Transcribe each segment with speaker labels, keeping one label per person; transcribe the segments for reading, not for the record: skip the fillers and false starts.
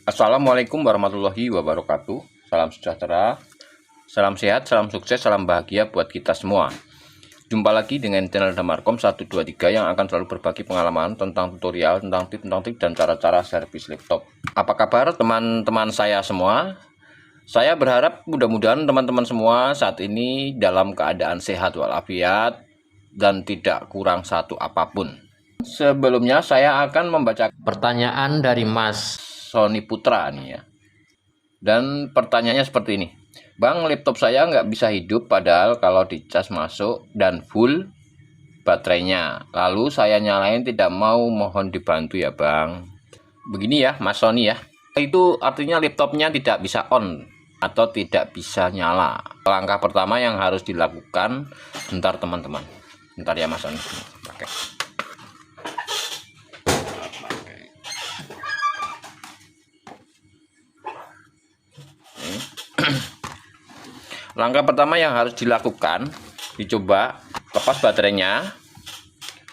Speaker 1: Assalamualaikum warahmatullahi wabarakatuh. Salam sejahtera, salam sehat, salam sukses, salam bahagia buat kita semua. Jumpa lagi dengan channel Damarkom 123 yang akan selalu berbagi pengalaman tentang tutorial, tentang trik dan cara-cara servis laptop. Apa kabar teman-teman saya semua? Saya berharap mudah-mudahan teman-teman semua saat ini dalam keadaan sehat walafiat dan tidak kurang satu apapun. Sebelumnya saya akan membaca pertanyaan dari Mas Sony Putra nih ya. Dan pertanyaannya seperti ini. Bang, laptop saya nggak bisa hidup padahal kalau dicas masuk dan full baterainya. Lalu saya nyalain tidak mau, mohon dibantu ya Bang. Begini ya Mas Sony ya. Itu artinya laptopnya tidak bisa on atau tidak bisa nyala. Langkah pertama yang harus dilakukan, bentar teman-teman. Bentar ya Mas Sony. Pakai. Langkah pertama yang harus dilakukan, dicoba lepas baterainya,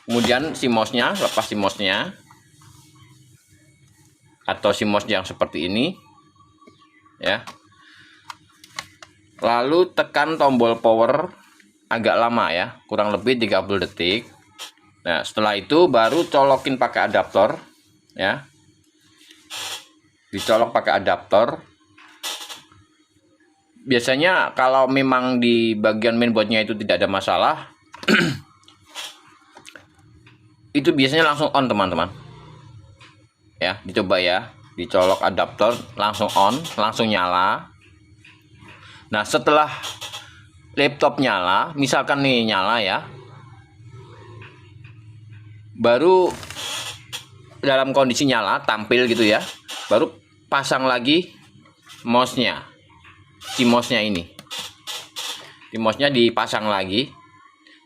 Speaker 1: kemudian CMOS-nya, lepas CMOS-nya, atau CMOS yang seperti ini, ya. Lalu tekan tombol power agak lama ya, kurang lebih 30 detik. Nah, setelah itu baru colokin pakai adaptor, ya. Dicolok pakai adaptor. Biasanya kalau memang di bagian mainboardnya itu tidak ada masalah, itu biasanya langsung on teman-teman. Ya, dicoba ya, dicolok adaptor, langsung on, langsung nyala. Nah, setelah laptop nyala, misalkan nih nyala ya, baru dalam kondisi nyala, tampil gitu ya, baru pasang lagi mouse-nya. CMOS-nya ini, CMOS-nya dipasang lagi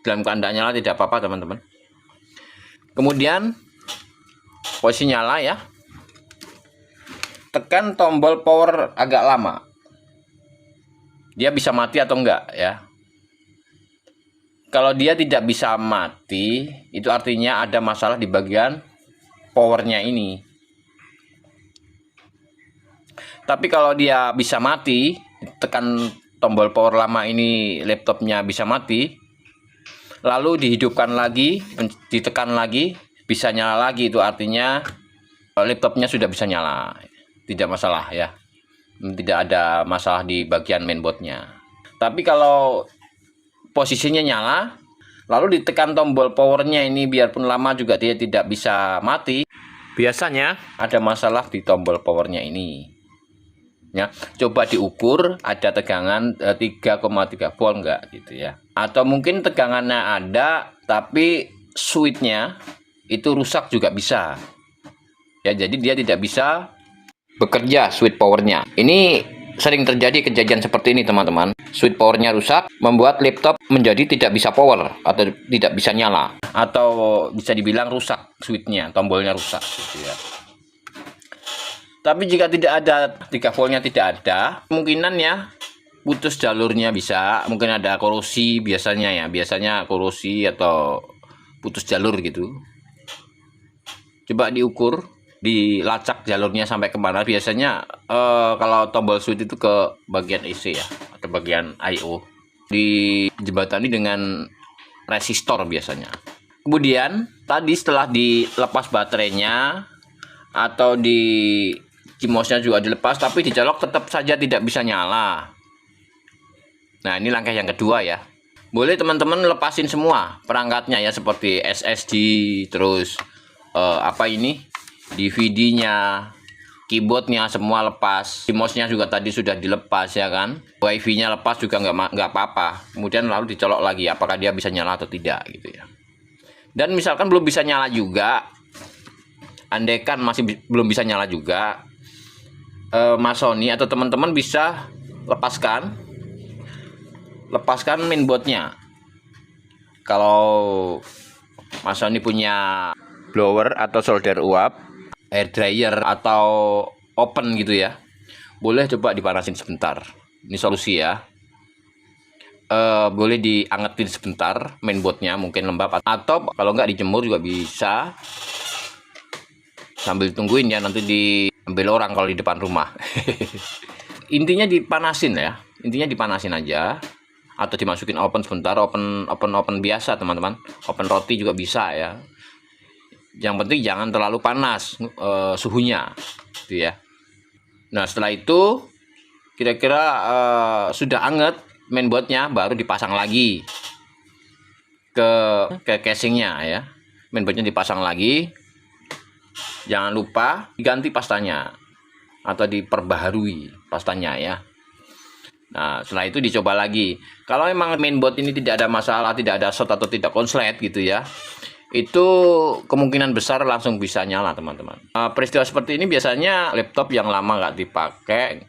Speaker 1: dalam keadaan nyala, tidak apa-apa teman-teman. Kemudian posisi nyala ya, tekan tombol power agak lama, dia bisa mati atau enggak ya. Kalau dia tidak bisa mati, itu artinya ada masalah di bagian powernya ini. Tapi kalau dia bisa mati, tekan tombol power lama ini, laptopnya bisa mati, lalu dihidupkan lagi, ditekan lagi, bisa nyala lagi, itu artinya laptopnya sudah bisa nyala, tidak masalah ya, tidak ada masalah di bagian mainboardnya. Tapi kalau posisinya nyala, lalu ditekan tombol powernya ini, biarpun lama juga dia tidak bisa mati, biasanya ada masalah di tombol powernya ini. Ya, coba diukur ada tegangan 3,3 volt enggak gitu ya, atau mungkin tegangannya ada tapi switchnya itu rusak juga bisa ya, jadi dia tidak bisa bekerja switch powernya. Ini sering terjadi kejadian seperti ini teman-teman, switch powernya rusak membuat laptop menjadi tidak bisa power atau tidak bisa nyala, atau bisa dibilang rusak switchnya, tombolnya rusak gitu ya. Tapi jika tidak ada 3 voltnya, tidak ada, kemungkinan ya putus jalurnya bisa, mungkin ada korosi biasanya ya, biasanya korosi atau putus jalur gitu. Coba diukur, dilacak jalurnya sampai kemana. Biasanya kalau tombol switch itu ke bagian IC ya, atau bagian I/O, dijembatani dengan resistor biasanya. Kemudian tadi setelah dilepas baterainya atau di CMOS-nya juga dilepas, tapi dicolok tetap saja tidak bisa nyala. Nah, ini langkah yang kedua ya. Boleh teman-teman lepasin semua perangkatnya ya, seperti SSD, terus DVD-nya, keyboardnya semua lepas. CMOS-nya juga tadi sudah dilepas ya kan. WiFi-nya lepas juga nggak apa-apa. Kemudian lalu dicolok lagi, apakah dia bisa nyala atau tidak gitu ya. Dan misalkan belum bisa nyala juga, andaikan masih belum bisa nyala juga, Mas Sony atau teman-teman bisa lepaskan mainboardnya. Kalau Mas Sony punya blower atau solder uap, air dryer atau open gitu ya, boleh coba dipanasin sebentar. Ini solusi ya. Boleh diangetin sebentar mainboardnya, mungkin lembab, atau kalau nggak dijemur juga bisa, sambil tungguin ya, nanti ambil orang kalau di depan rumah. Intinya dipanasin ya, intinya dipanasin aja, atau dimasukin oven sebentar, oven biasa teman-teman, oven roti juga bisa ya. Yang penting jangan terlalu panas suhunya, gitu ya. Nah setelah itu kira-kira sudah anget mainboardnya, baru dipasang lagi ke casingnya ya. Mainboardnya dipasang lagi, jangan lupa diganti pastanya atau diperbaharui pastanya ya. Nah setelah itu dicoba lagi. Kalau memang mainboard ini tidak ada masalah, tidak ada short atau tidak konslet gitu ya, itu kemungkinan besar langsung bisa nyala teman-teman. Peristiwa seperti ini biasanya laptop yang lama nggak dipakai,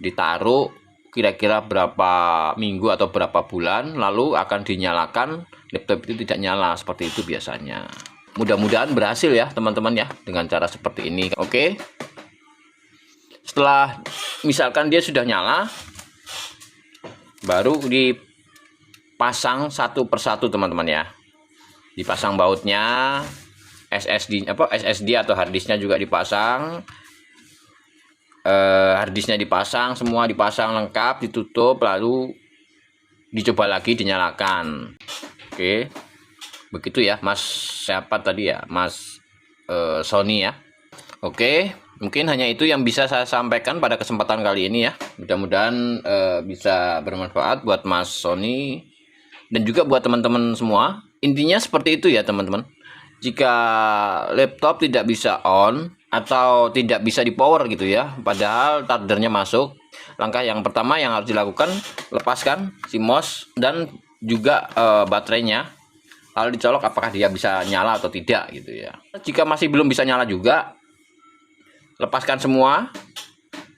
Speaker 1: ditaruh kira-kira berapa minggu atau berapa bulan, lalu akan dinyalakan, laptop itu tidak nyala, seperti itu biasanya. Mudah-mudahan berhasil ya teman-teman ya, dengan cara seperti ini. Oke, setelah misalkan dia sudah nyala, baru dipasang satu persatu teman-teman ya. Dipasang bautnya, SSD atau harddisknya juga dipasang, harddisknya dipasang, semua dipasang lengkap, ditutup, lalu dicoba lagi dinyalakan. Oke, begitu ya Mas, siapa tadi ya, Mas Sony ya. Oke, mungkin hanya itu yang bisa saya sampaikan pada kesempatan kali ini ya. Mudah-mudahan bisa bermanfaat buat Mas Sony dan juga buat teman-teman semua. Intinya seperti itu ya teman-teman. Jika laptop tidak bisa on atau tidak bisa di power gitu ya, padahal chargernya masuk, langkah yang pertama yang harus dilakukan, lepaskan CMOS dan juga baterainya, lalu dicolok apakah dia bisa nyala atau tidak gitu ya. Jika masih belum bisa nyala juga, lepaskan semua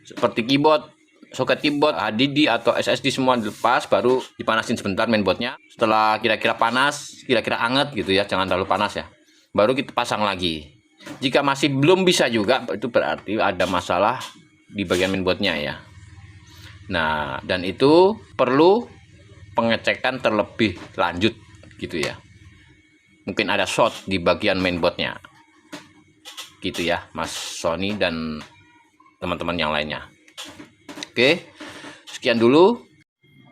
Speaker 1: seperti keyboard, soket keyboard, HDD atau SSD semua dilepas, baru dipanasin sebentar mainboardnya. Setelah kira-kira panas, kira-kira anget gitu ya, jangan terlalu panas ya, baru kita pasang lagi. Jika masih belum bisa juga, itu berarti ada masalah di bagian mainboardnya ya. Nah, dan itu perlu pengecekan terlebih lanjut gitu ya. Mungkin ada short di bagian mainboardnya gitu ya Mas Sony dan teman-teman yang lainnya. Oke, sekian dulu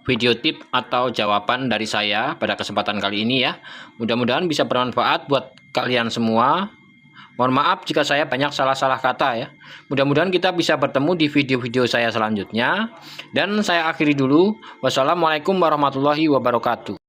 Speaker 1: video tip atau jawaban dari saya pada kesempatan kali ini ya. Mudah-mudahan bisa bermanfaat buat kalian semua. Mohon maaf jika saya banyak salah-salah kata ya. Mudah-mudahan kita bisa bertemu di video-video saya selanjutnya. Dan saya akhiri dulu. Wassalamualaikum warahmatullahi wabarakatuh.